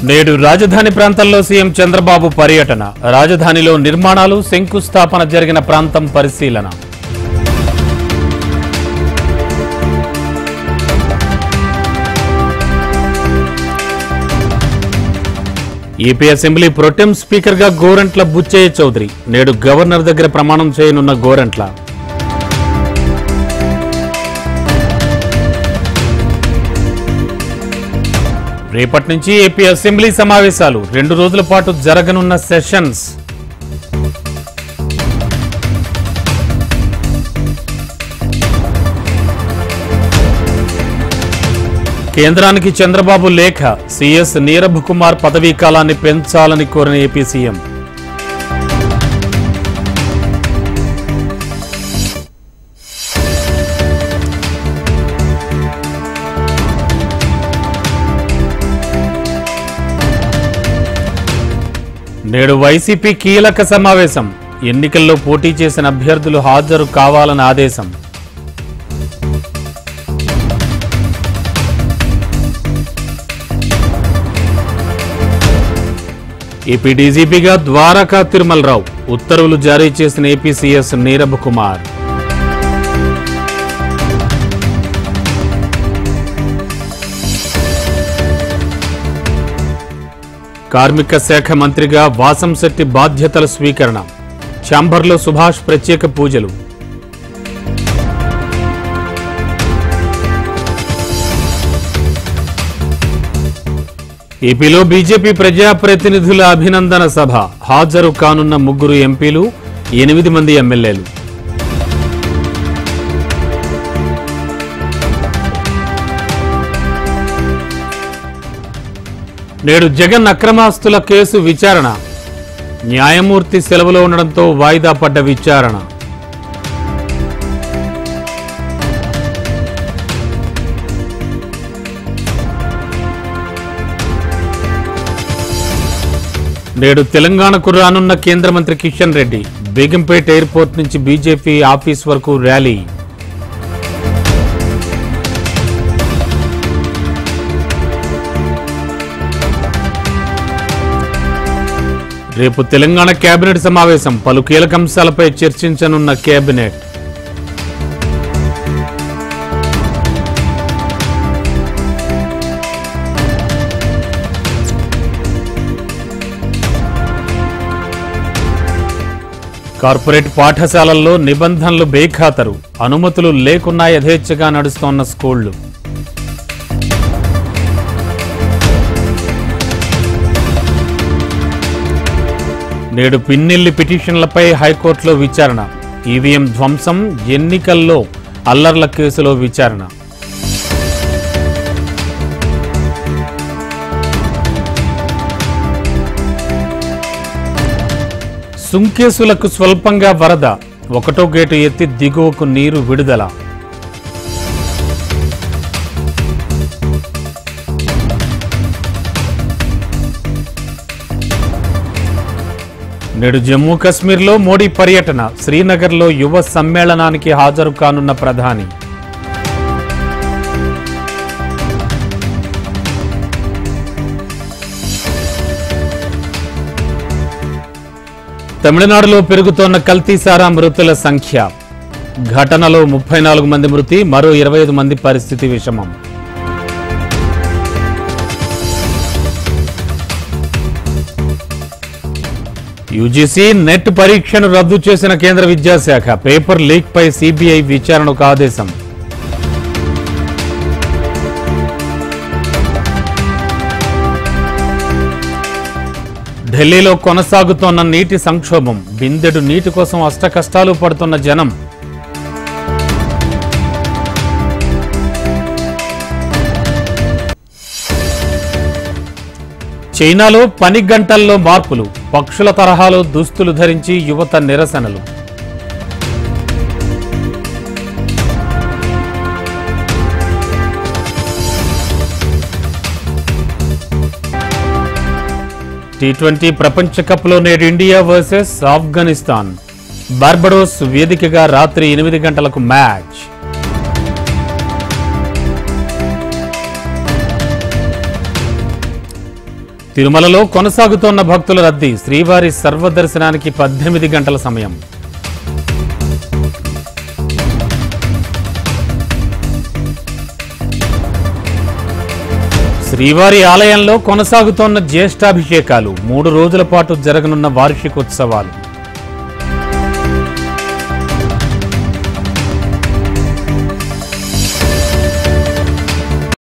నేడు రాజధాని ప్రాంతంలో సీఎం చంద్రబాబు పర్యటన. రాజధానిలో నిర్మాణాలు, శంకుస్థాపన జరిగిన ప్రాంతం పరిశీలన. ఏపీ అసెంబ్లీ ప్రొటెం స్పీకర్గా గోరంట్ల బుచ్చయ్య చౌదరి. నేడు గవర్నర్ దగ్గర ప్రమాణం చేయనున్న గోరంట్ల. రేపటి నుంచి ఏపీ అసెంబ్లీ సమావేశాలు. 2 రోజుల పాటు జరగనున్న సెషన్స్. కేంద్రానికి చంద్రబాబు లేఖ. సీఎస్ నీరబ్ కుమార్ పదవీ కాలాన్ని పెంచాలని కోరిన ఏపీ సీఎం. నేడు వైసీపీ కీలక సమావేశం. ఎన్నికల్లో పోటీ చేసిన అభ్యర్థులు హాజరు కావాలని ఆదేశం. ఏపీ డీజీపీగా ద్వారకా తిరుమలరావు. ఉత్తర్వులు జారీ చేసిన ఏపీ సీఎస్ నీరబ్ కుమార్. కార్మిక శాఖ మంత్రిగా వాసంశెట్టి బాధ్యతల స్వీకరణ. ఛాంబర్లో సుభాష్ ప్రత్యేక పూజలు. ఏపీలో బీజేపీ ప్రజాప్రతినిధుల అభినందన సభ. హాజరు కానున్న 3 ఎంపీలు, 8 మంది ఎమ్మెల్యేలు. నేడు జగన్ అక్రమాస్తుల కేసు విచారణ. న్యాయమూర్తి సెలవులో ఉండడంతో వాయిదా పడ్డ విచారణ. నేడు తెలంగాణకు రానున్న కేంద్ర మంత్రి కిషన్ రెడ్డి. బేగంపేట ఎయిర్పోర్ట్ నుంచి బీజేపీ ఆఫీస్ వరకు ర్యాలీ. రేపు తెలంగాణ కేబినెట్ సమావేశం. పలు కీలక అంశాలపై చర్చించనున్న కేబినెట్. కార్పొరేట్ పాఠశాలల్లో నిబంధనలు బేఖాతరు. అనుమతులు లేకున్నా యథేచ్ఛగా నడుస్తోన్న స్కూళ్లు. నేడు పిన్నెల్లి పిటిషన్లపై హైకోర్టులో విచారణ. ఈవీఎం ధ్వంసం, ఎన్నికల్లో అల్లర్ల కేసులో విచారణ. సుంకేసులకు స్వల్పంగా వరద. 1వ గేటు ఎత్తి దిగువకు నీరు విడుదల. నేడు జమ్మూ కశ్మీర్లో మోడీ పర్యటన. శ్రీనగర్లో యువ సమ్మేళనానికి హాజరు కానున్న ప్రధాని. తమిళనాడులో పెరుగుతోన్న కల్తీ సారా మృతుల సంఖ్య. ఘటనలో 34 మంది మృతి, మరో 25 మంది పరిస్థితి విషమం. యూజీసీ నెట్ పరీక్షను రద్దు చేసిన కేంద్ర విద్యాశాఖ. పేపర్ లీక్ పై సీబీఐ విచారణకు ఆదేశం. ఢిల్లీలో కొనసాగుతోన్న నీటి సంక్షోభం. బిందెడు నీటి కోసం అష్టకష్టాలు పడుతున్న జనం. చైనాలో పని గంటల్లో మార్పులు. పక్షుల తరహాలో దుస్తులు ధరించి యువత నిరసనలు. T20 ప్రపంచ కప్లో నేడు ఇండియా వర్సెస్ ఆఫ్ఘనిస్తాన్. బార్బడోస్ వేదికగా రాత్రి 8 గంటలకు మ్యాచ్. తిరుమలలో కొనసాగుతోన్న భక్తుల రద్దీ. శ్రీవారి సర్వదర్శనానికి 18 గంటల సమయం. శ్రీవారి ఆలయంలో కొనసాగుతోన్న జ్యేష్ఠాభిషేకాలు. 3 రోజుల పాటు జరగనున్న వార్షికోత్సవాలు.